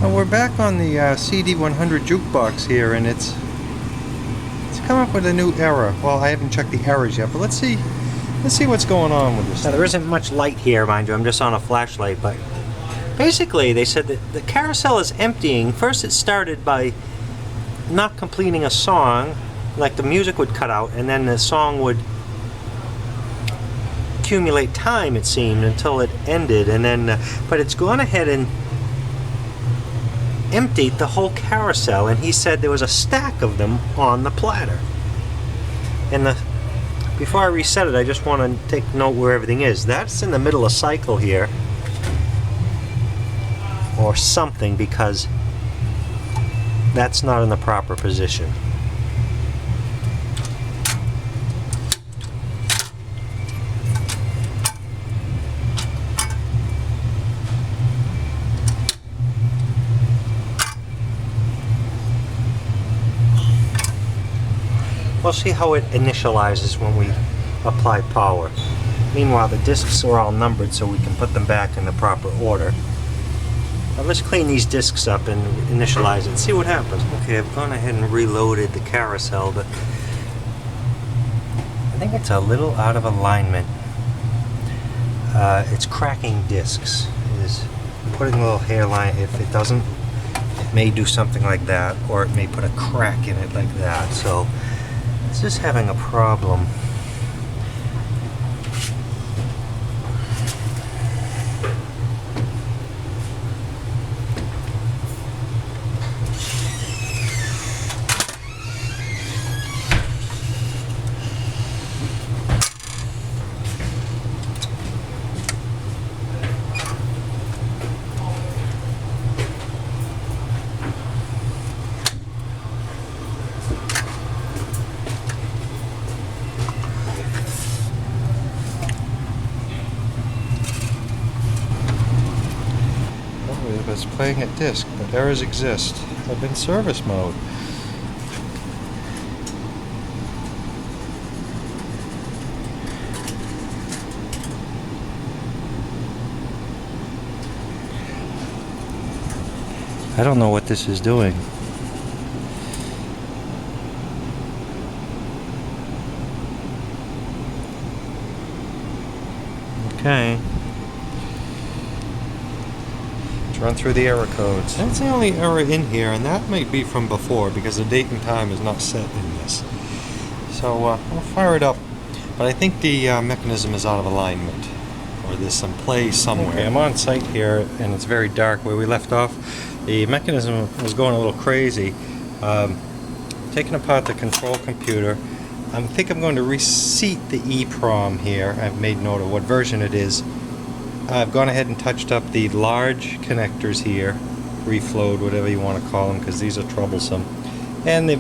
Well, we're back on the CD-100 jukebox here, and it's come up with a new error. Well, I haven't checked the errors yet, but let's see what's going on with this. Now, there isn't much light here, mind you. I'm just on a flashlight, but basically they said that the carousel is emptying. First it started by not completing a song, like the music would cut out, and then the song would accumulate time, it seemed, until it ended, and then but it's gone ahead and emptied the whole carousel, and he said there was a stack of them on the platter. And before I reset it, I just want to take note where everything is. That's in the middle of cycle here, or something, because that's not in the proper position. We'll see how it initializes when we apply power. Meanwhile, the discs are all numbered so we can put them back in the proper order. Now let's clean these discs up and initialize it and see what happens. Okay, I've gone ahead and reloaded the carousel, but I think it's a little out of alignment. It's cracking discs. It is putting a little hairline. If it doesn't, it may do something like that, or it may put a crack in it like that. So it's just having a problem. It's playing at disk, but errors exist. I'm in service mode. I don't know what this is doing. Okay. Run through the error codes. That's the only error in here, and that might be from before because the date and time is not set in this. So I'll fire it up, but I think the mechanism is out of alignment, or there's some play somewhere. Okay, I'm on site here, and it's very dark where we left off. The mechanism was going a little crazy. Taking apart the control computer, I think I'm going to reseat the EEPROM here. I've made note of what version it is. I've gone ahead and touched up the large connectors here, reflowed, whatever you want to call them, because these are troublesome, and a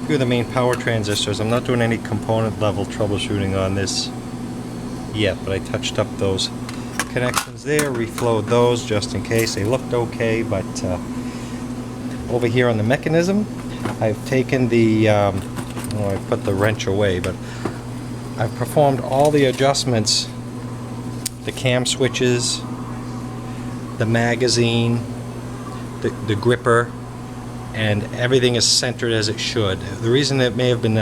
few of the main power transistors. I'm not doing any component level troubleshooting on this yet, but I touched up those connections there, reflowed those just in case. They looked okay, but over here on the mechanism, I've taken the I put the wrench away, but I've performed all the adjustments. The cam switches, the magazine, the gripper, and everything is centered as it should. The reason it may have been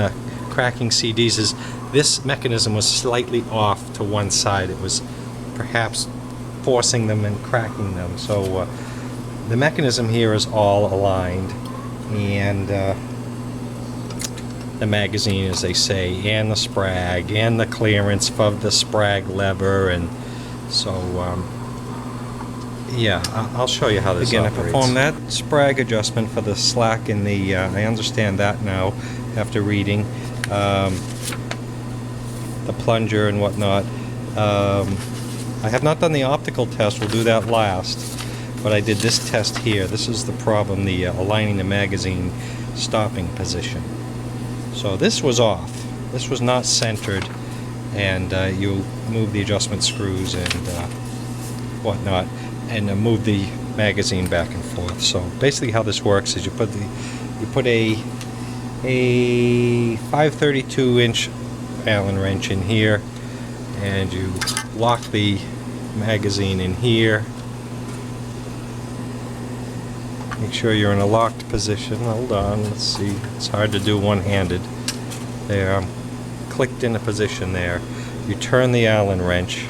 cracking CDs is this mechanism was slightly off to one side. It was perhaps forcing them and cracking them. So the mechanism here is all aligned, and the magazine, as they say, and the sprag, and the clearance of the sprag lever, and so yeah, I'll show you how this operates. Again, I performed that sprag adjustment for the slack in the, I understand that now after reading the plunger and whatnot. I have not done the optical test, we'll do that last, but I did this test here. This is the problem, the aligning the magazine stopping position. So this was off. This was not centered, and you move the adjustment screws and whatnot, and move the magazine back and forth. So basically, how this works is you put a 5/32-inch Allen wrench in here, and you lock the magazine in here, Make sure you're in a locked position. Hold on, let's see. It's hard to do one-handed. There, I'm clicked in a position there. You turn the Allen wrench,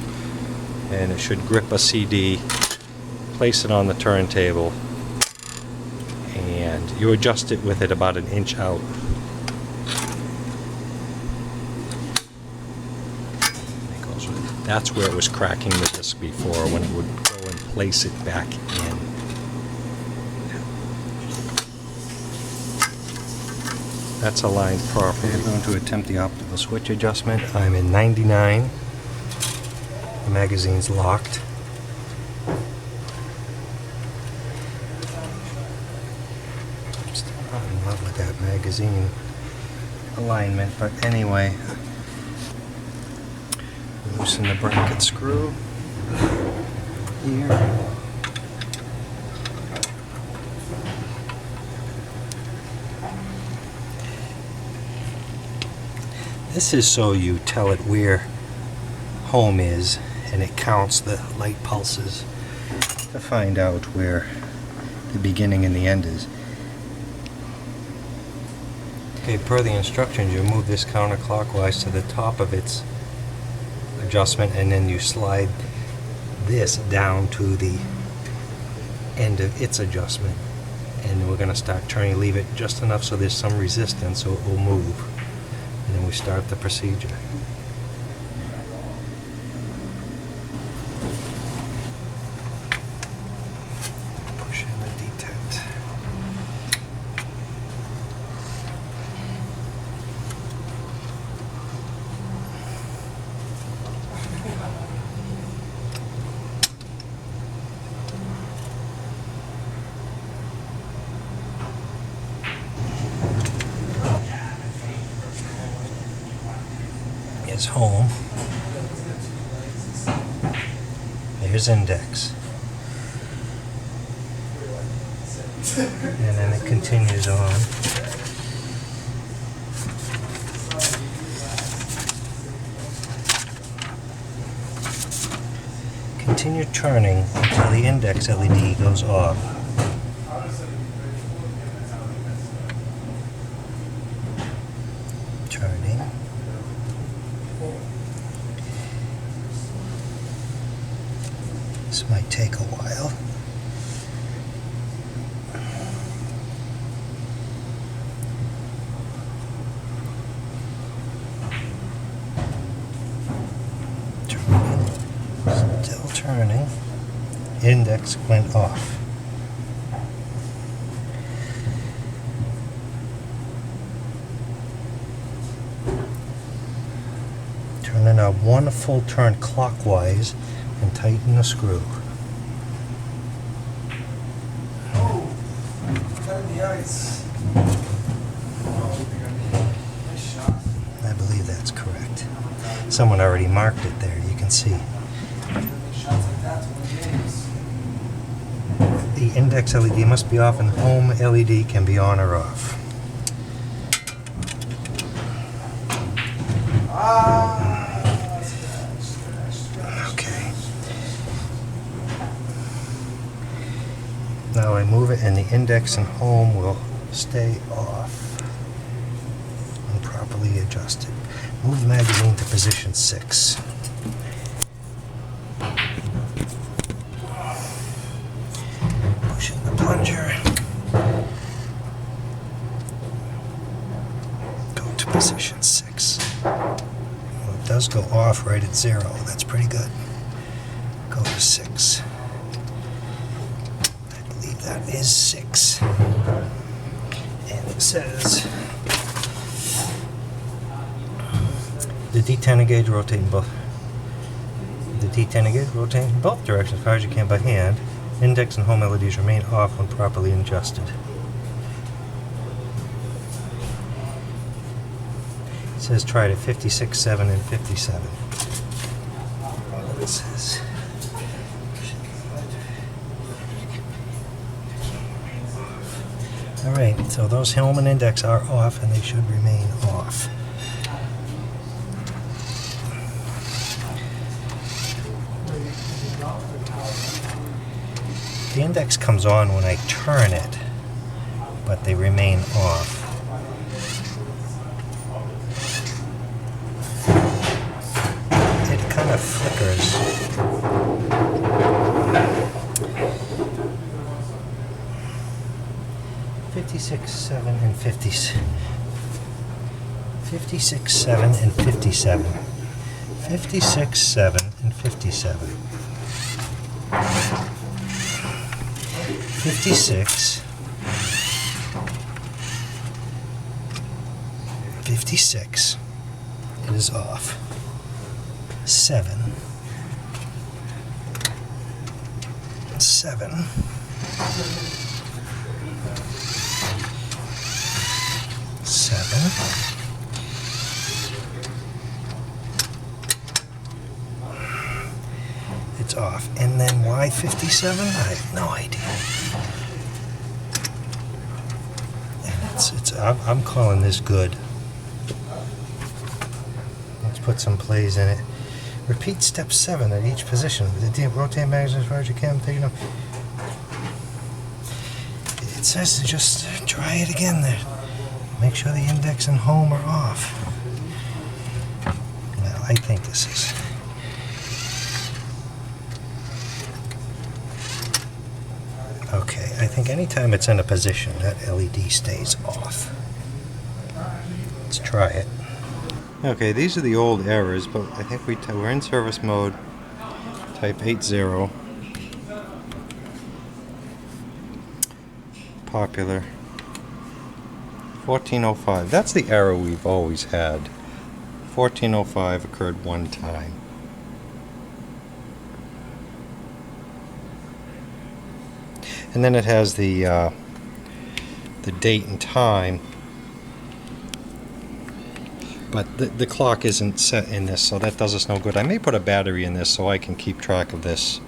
and it should grip a CD. Place it on the turntable, and you adjust it with it about an inch out. That's where it was cracking the disc before, when it would go and place it back in. That's aligned properly. I'm going to attempt the optical switch adjustment. I'm in 99. The magazine's locked. I'm still not in love with that magazine alignment, but anyway. Loosen the bracket screw here. This is so you tell it where home is, and it counts the light pulses to find out where the beginning and the end is. Okay, per the instructions, you move this counterclockwise to the top of its adjustment, and then you slide this down to the end of its adjustment, and we're going to start turning. Leave it just enough so there's some resistance so it will move, and then we start the procedure. Push in the detent. Is home. There's index. And then it continues on. Continue turning until the index LED goes off. Turning. This might take a while. Turning. Still turning. Index went off. Turning out one full turn clockwise and tighten the screw. I believe that's correct. Someone already marked it there, you can see. The index LED must be off and home LED can be on or off. Okay. Now I move it and the index and home will stay off and properly adjusted. Move the magazine to position 6. Push in the plunger. Go to position 6. Well, it does go off right at 0. That's pretty good. Go to 6. That is 6. And it says the D10 gauge rotate in both. The D10 gauge rotate in both directions as far as you can by hand. Index and home LEDs remain off when properly adjusted. It says try it at 56, 7, and 57. What it says. Alright, so those home and index are off and they should remain off. The index comes on when I turn it, but they remain off. It kind of flickers. "56, 7, and 57. 56, 7, and 57. 56, 7, and 57. 56. 56. It is off. 7. 7. 7. It's off. And then why 57? I have no idea. And I'm calling this good. Let's put some plays in it. Repeat step 7 at each position. Rotate magazine as far as you can. Take it up. It says to just try it again there. Make sure the index and home are off. Now, I think this is... Okay, I think anytime it's in a position, that LED stays off. Let's try it. Okay, these are the old errors, but I think we're in service mode. Type 80. Popular. 1405. That's the error we've always had. 1405 occurred one time. And then it has the date and time, but the clock isn't set in this, so that does us no good. I may put a battery in this so I can keep track of this.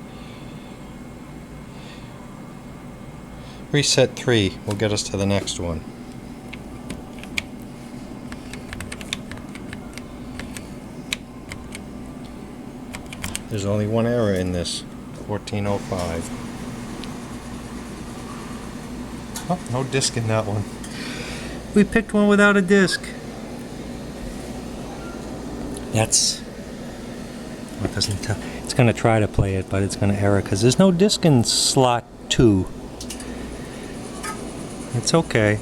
Reset 3 will get us to the next one. There's only one error in this, 1405. Oh, no disc in that one. We picked one without a disc. That's what doesn't tell. It's going to try to play it, but it's going to error because there's no disc in slot 2. It's okay.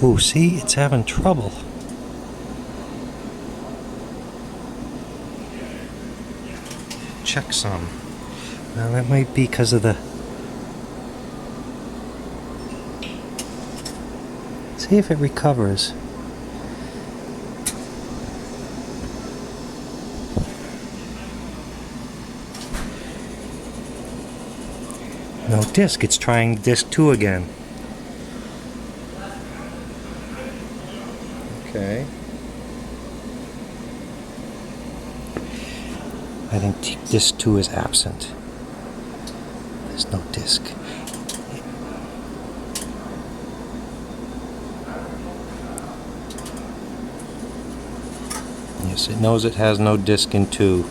Ooh, see, it's having trouble. Checksum. Now that might be because of the... See if it recovers. No disc, it's trying disc 2 again. Okay. I think disc 2 is absent. There's no disc. Yes, it knows it has no disc in 2.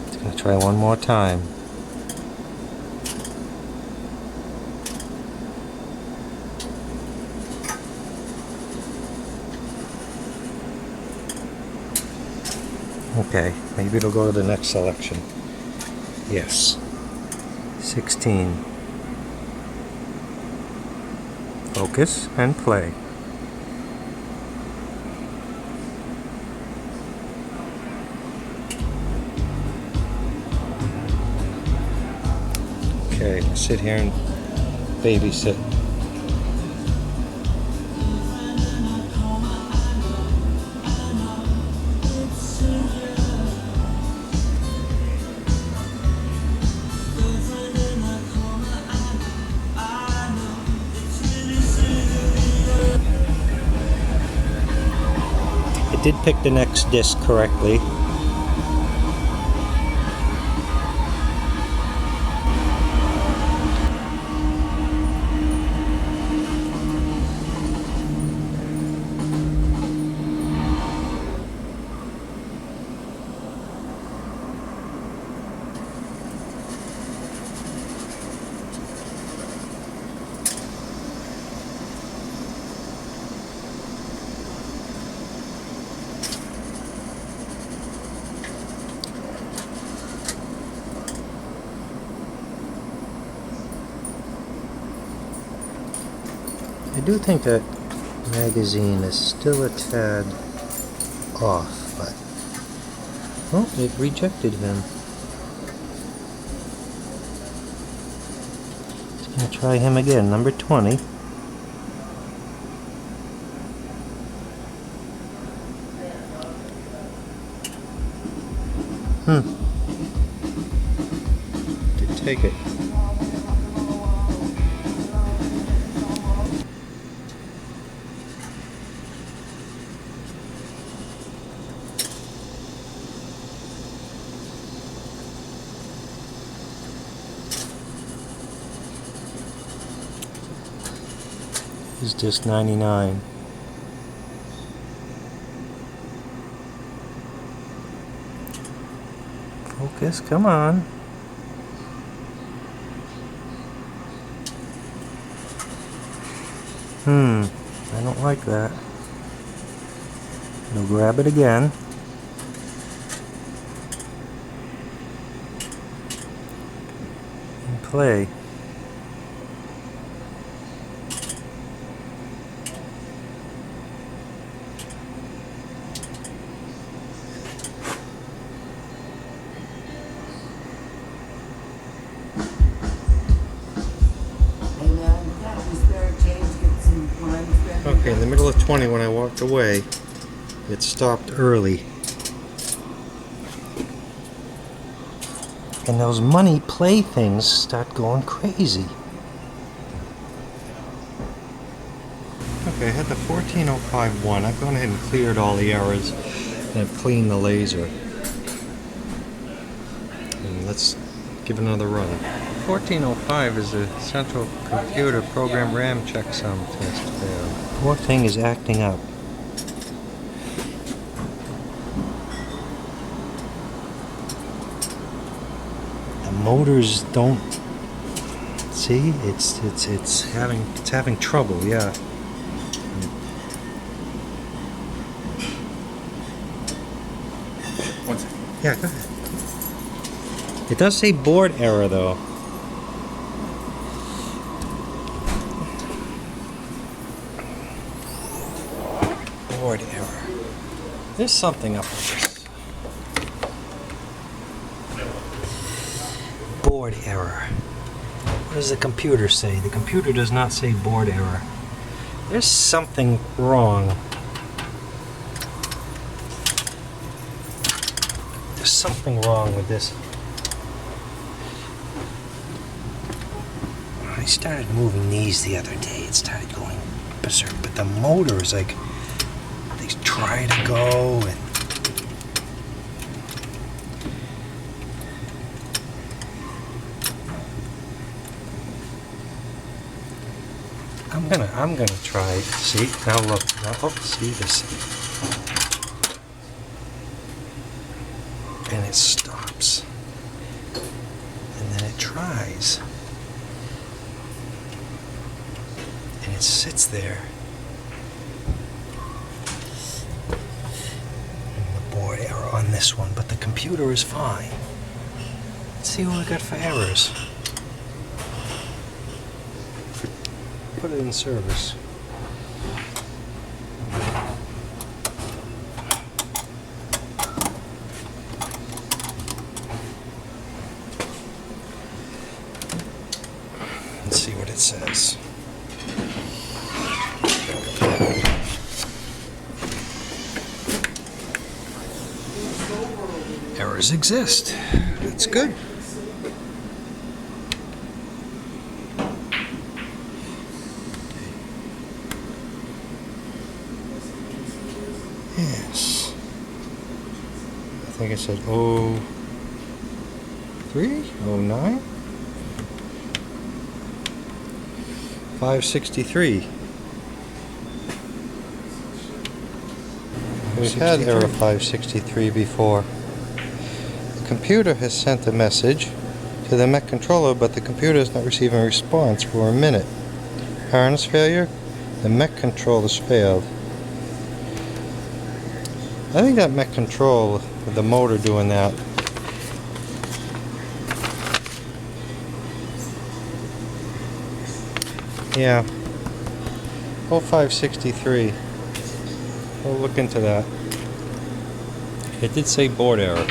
It's going to try one more time. Okay, maybe it'll go to the next selection. Yes. 16. Focus and play. Okay, sit here and babysit. It did pick the next disc correctly. do think that magazine is still a tad off, but oh, it rejected him. Just gonna try him again, number 20. Did take it. Is disc 99. Focus, come on. I don't like that. I'll grab it again. And play. Okay, in the middle of 20 when I walked away, it stopped early. And those money playthings start going crazy. Okay, I had the 14051. I've gone ahead and cleared all the errors and I've cleaned the laser. And let's give it another run. 1405 is a central computer program RAM checksum test failed. Poor thing is acting up. The motors don't see. It's having trouble. Yeah. One second. Yeah, go ahead. It does say board error though. Board error. There's something up with this. Board error. What does the computer say? The computer does not say board error. There's something wrong. There's something wrong with this. I started moving these the other day. It started going berserk, but the motor is like, they try to go and I'm gonna try. See, now look. Now, oh, see this. And it stops. And then it tries. And it sits there. And the board error on this one, but the computer is fine. Let's see what we got for errors. Put it in service. Let's see what it says. Errors exist. That's good. Yes. I think I said 03, 09, 563. We've had error 563 before. The computer has sent a message to the mech controller, but the computer is not receiving a response for a minute. Harness failure. The mech controller's failed. I think that mech control, with the motor doing that. Yeah. 0563. We'll look into that. It did say board error.